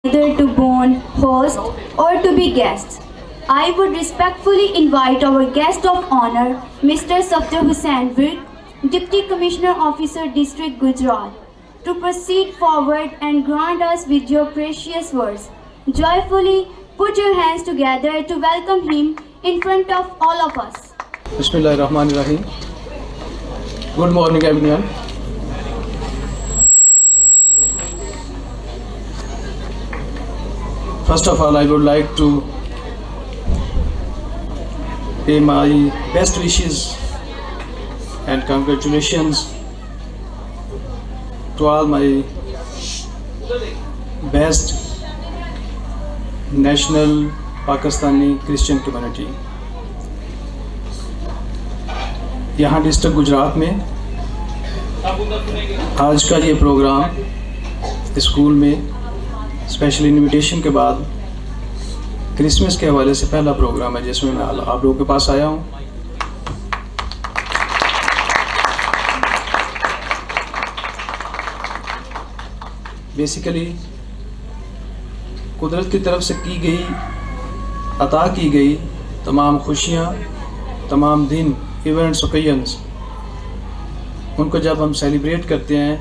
either to bone, host, or to be guests. I would respectfully invite our guest of honor, Mr. Safdar Hussain Virk, Deputy Commissioner Officer District Gujarat, to proceed forward and grant us with your precious words. Joyfully put your hands together to welcome him in front of all of us. Bismillahirrahmanirrahim. Good morning, everyone. First of all, I would like to pay my best wishes and congratulations to all my best national Pakistani Christian community. यहाँ district Gujarat में आज का ये programme school में special invitation के बाद Christmas के हवाले से पहला प्रोग्राम है जिसमें मैं आप लोगों के पास आया हूँ. बेसिकली कुदरत की तरफ से की गई अता की गई तमाम खुशियाँ, तमाम दिन, इवेंट्स, ओकेजन्स, उनको जब हम सेलिब्रेट करते हैं,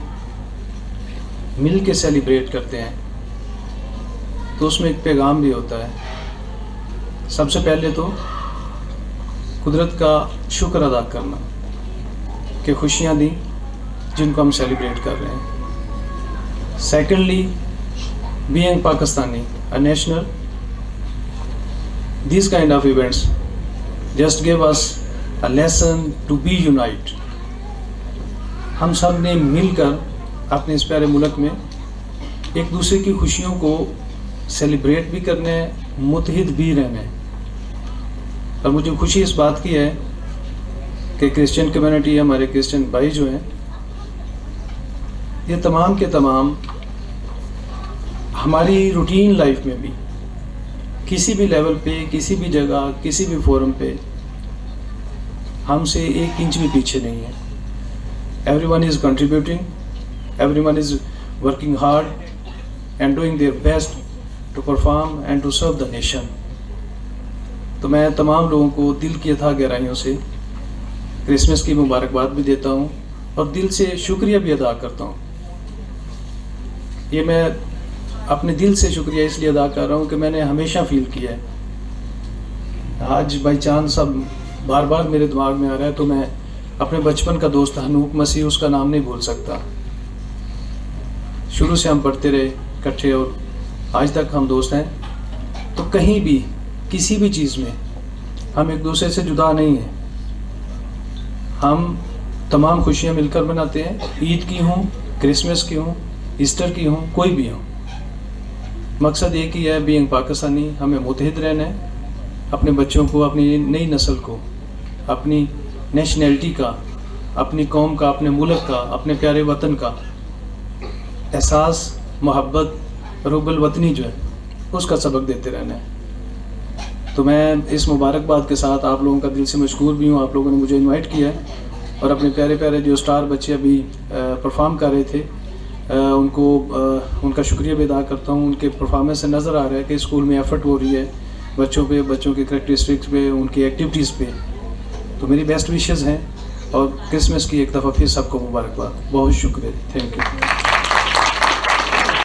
मिल के सेलिब्रेट करते हैं, तो उसमें एक पैगाम भी होता है. सबसे पहले तो कुदरत का शुक्र अदा करना कि खुशियाँ दी जिनको हम सेलिब्रेट कर रहे हैं. Secondly, being Pakistani, a national, this kind of events just give us a lesson to be unite. हम सब ने मिलकर अपने इस प्यारे मुल्क में एक दूसरे की खुशियों को सेलिब्रेट भी करने, मुत्तहिद भी रहने. और मुझे खुशी इस बात की है कि क्रिश्चियन कम्युनिटी, हमारे क्रिश्चियन भाई जो हैं, ये तमाम के तमाम हमारी रूटीन लाइफ में भी किसी भी लेवल पे, किसी भी जगह, किसी भी फोरम पे हमसे एक इंच भी पीछे नहीं है. Everyone is contributing, everyone is working hard and doing their best to perform and to serve the nation. तो मैं तमाम लोगों को दिल की अथाह गहराइयों से क्रिसमस की मुबारकबाद भी देता हूँ और दिल से शुक्रिया भी अदा करता हूँ. ये मैं अपने दिल से शुक्रिया इसलिए अदा कर रहा हूँ कि मैंने हमेशा फील किया है. आज बाई चांस सब बार बार मेरे दिमाग में आ रहा है तो मैं अपने बचपन का दोस्त हनूक मसीह, उसका नाम नहीं भूल सकता. शुरू से हम पढ़ते रहे इकट्ठे और आज तक हम दोस्त हैं. तो कहीं भी किसी भी चीज़ में हम एक दूसरे से जुदा नहीं हैं. हम तमाम खुशियाँ मिलकर मनाते हैं. ईद की हों, क्रिसमस की हों, ईस्टर की हों, कोई भी हों. मकसद एक ही है, बीइंग पाकिस्तानी, हमें मुत्तहिद रहना है. अपने बच्चों को, अपनी नई नस्ल को अपनी नेशनैलिटी का, अपनी कौम का, अपने मुल्क का, अपने प्यारे वतन का एहसास, मोहब्बत, रुबल वतनी जो है उसका सबक देते रहना है. तो मैं इस मुबारकबाद के साथ आप लोगों का दिल से मशकूर भी हूँ. आप लोगों ने मुझे इनवाइट किया है और अपने प्यारे प्यारे जो स्टार बच्चे अभी परफॉर्म कर रहे थे उनका शुक्रिया भी अदा करता हूँ. उनके परफॉर्मेंस से नज़र आ रहा है कि स्कूल में एफ़र्ट हो रही है बच्चों पे, बच्चों के करैक्टरिस्टिक्स पे, उनकी एक्टिविटीज़ पे. तो मेरी बेस्ट विशेज़ हैं और क्रिसमस की एक दफ़ा फिर सबको मुबारकबाद. बहुत शुक्रिया. Thank you.